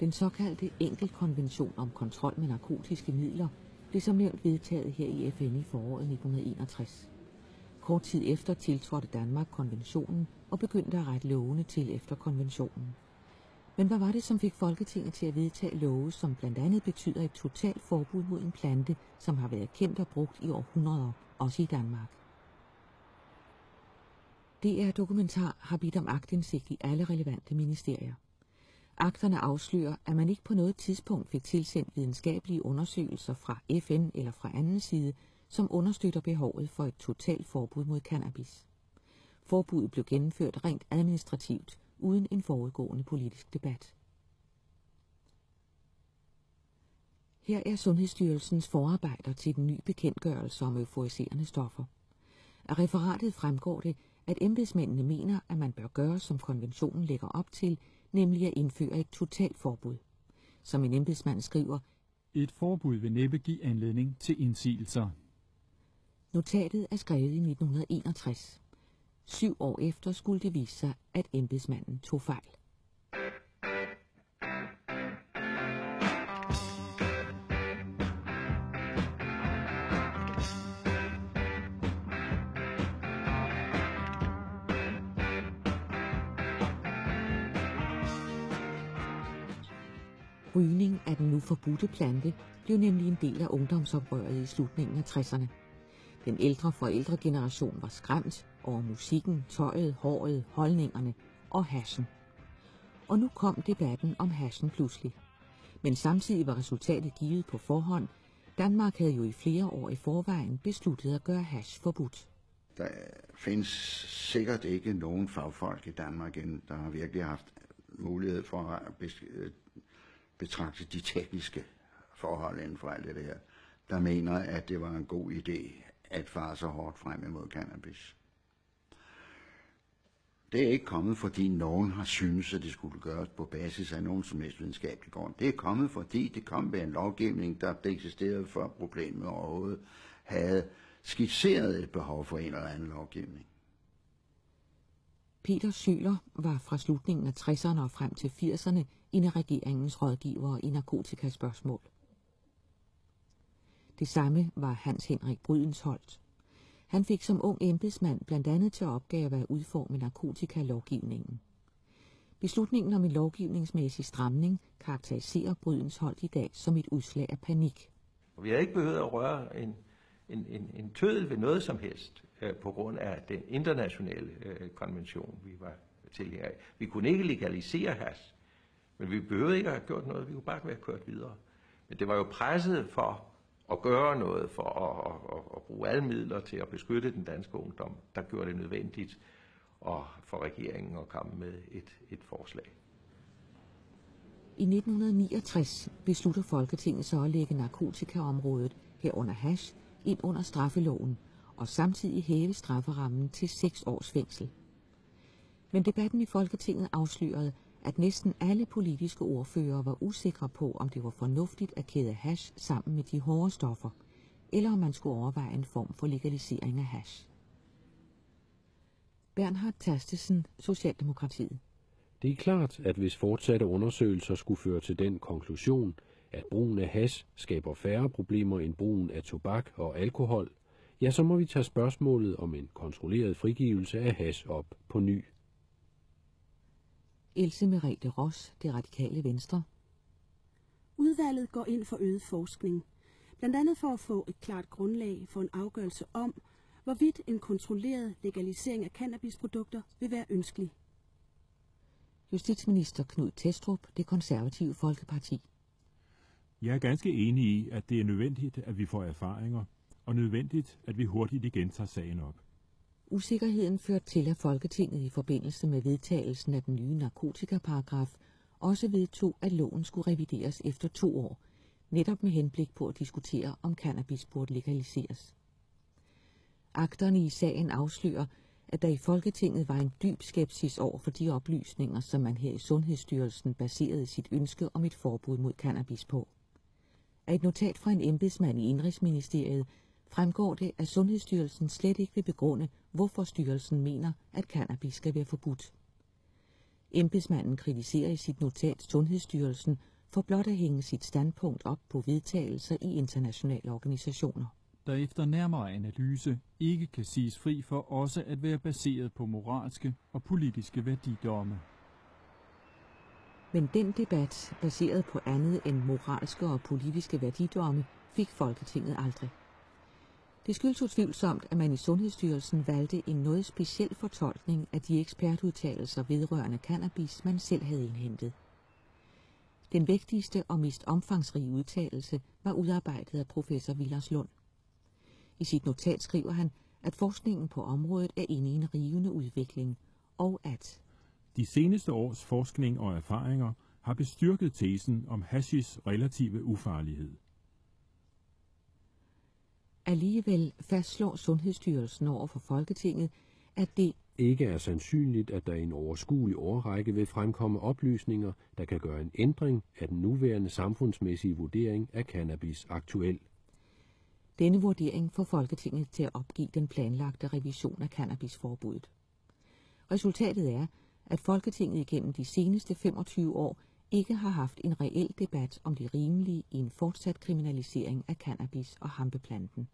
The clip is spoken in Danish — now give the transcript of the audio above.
Den såkaldte enkeltkonvention om kontrol med narkotiske midler blev som nævnt vedtaget her i FN i foråret 1961. Kort tid efter tiltrådte Danmark konventionen og begyndte at rette lovene til efter konventionen. Men hvad var det, som fik Folketinget til at vedtage love, som blandt andet betyder et totalt forbud mod en plante, som har været kendt og brugt i århundreder, også i Danmark? DR Dokumentar har bedt om aktindsigt i alle relevante ministerier. Akterne afslører, at man ikke på noget tidspunkt fik tilsendt videnskabelige undersøgelser fra FN eller fra anden side, som understøtter behovet for et totalt forbud mod cannabis. Forbuddet blev gennemført rent administrativt, uden en forudgående politisk debat. Her er Sundhedsstyrelsens forarbejder til den nye bekendtgørelse om euforiserende stoffer. Af referatet fremgår det, at embedsmændene mener, at man bør gøre, som konventionen lægger op til, nemlig at indføre et totalt forbud. Som en embedsmand skriver, et forbud vil næppe give anledning til indsigelser. Notatet er skrevet i 1961. 7 år efter skulle det vise sig, at embedsmanden tog fejl. Rygning af den nu forbudte plante blev nemlig en del af ungdomsoprøret i slutningen af 60'erne. Den ældre forældregeneration var skræmt over musikken, tøjet, håret, holdningerne og hashen. Og nu kom debatten om hashen pludselig. Men samtidig var resultatet givet på forhånd. Danmark havde jo i flere år i forvejen besluttet at gøre hash forbudt. Der findes sikkert ikke nogen fagfolk i Danmark, der har virkelig haft mulighed for at betragte de tekniske forhold inden for alt det her, der mener, at det var en god idé at fare så hårdt frem imod cannabis. Det er ikke kommet, fordi nogen har syntes, at det skulle gøres på basis af nogen som helst videnskabelig grund. Det er kommet, fordi det kom med en lovgivning, der eksisterede før problemet overhovedet havde skitseret et behov for en eller anden lovgivning. Peter Schøler var fra slutningen af 60'erne og frem til 80'erne en af regeringens rådgivere i narkotikaspørgsmål. Det samme var Hans Henrik Brydensholt. Han fik som ung embedsmand blandt andet til opgave at udforme narkotikalovgivningen. Beslutningen om en lovgivningsmæssig stramning karakteriserer Brydensholt i dag som et udslag af panik. Vi har ikke behøvet at røre en tøddel ved noget som helst på grund af den internationale konvention, vi var tilhængere af. Vi kunne ikke legalisere hash, men vi behøvede ikke at have gjort noget. Vi kunne bare være kørt videre. Men det var jo presset for at gøre noget, for at bruge alle midler til at beskytte den danske ungdom, der gjorde det nødvendigt for regeringen at komme med et forslag. I 1969 beslutter Folketinget så at lægge narkotikaområdet herunder hash ind under straffeloven og samtidig hæve strafferammen til 6 års fængsel. Men debatten i Folketinget afslørede, at næsten alle politiske ordførere var usikre på, om det var fornuftigt at kæde hash sammen med de hårde stoffer, eller om man skulle overveje en form for legalisering af hash. Bernhard Tastesen, Socialdemokratiet. Det er klart, at hvis fortsatte undersøgelser skulle føre til den konklusion, at brugen af hash skaber færre problemer end brugen af tobak og alkohol, ja, så må vi tage spørgsmålet om en kontrolleret frigivelse af hash op på ny. Else Merete Ross, Det Radikale Venstre. Udvalget går ind for øget forskning, blandt andet for at få et klart grundlag for en afgørelse om, hvorvidt en kontrolleret legalisering af cannabisprodukter vil være ønskelig. Justitsminister Knud Thestrup, Det Konservative Folkeparti. Jeg er ganske enig i, at det er nødvendigt, at vi får erfaringer, og nødvendigt, at vi hurtigt igen tager sagen op. Usikkerheden førte til, at Folketinget i forbindelse med vedtagelsen af den nye narkotikaparagraf også vedtog, at loven skulle revideres efter 2 år, netop med henblik på at diskutere, om cannabis burde legaliseres. Akterne i sagen afslører, at der i Folketinget var en dyb skepsis over for de oplysninger, som man her i Sundhedsstyrelsen baserede sit ønske om et forbud mod cannabis på. Af et notat fra en embedsmand i Indenrigsministeriet fremgår det, at Sundhedsstyrelsen slet ikke vil begrunde, hvorfor styrelsen mener, at cannabis skal være forbudt. Embedsmanden kritiserer i sit notat Sundhedsstyrelsen for blot at hænge sit standpunkt op på vedtagelser i internationale organisationer. Der efter nærmere analyse ikke kan siges fri for også at være baseret på moralske og politiske værdidomme. Men den debat, baseret på andet end moralske og politiske værdidomme, fik Folketinget aldrig. Det skyldes utvivlsomt, at man i Sundhedsstyrelsen valgte en noget speciel fortolkning af de ekspertudtalelser vedrørende cannabis, man selv havde indhentet. Den vigtigste og mest omfangsrige udtalelse var udarbejdet af professor Vilas Lund. I sit notat skriver han, at forskningen på området er inde i en rivende udvikling, og at de seneste års forskning og erfaringer har bestyrket tesen om hashis relative ufarlighed. Alligevel fastslår Sundhedsstyrelsen over for Folketinget, at det ikke er sandsynligt, at der i en overskuelig årrække vil fremkomme oplysninger, der kan gøre en ændring af den nuværende samfundsmæssige vurdering af cannabis aktuel. Denne vurdering får Folketinget til at opgive den planlagte revision af cannabisforbuddet. Resultatet er, at Folketinget igennem de seneste 25 år ikke har haft en reel debat om det rimelige i en fortsat kriminalisering af cannabis og hampeplanten.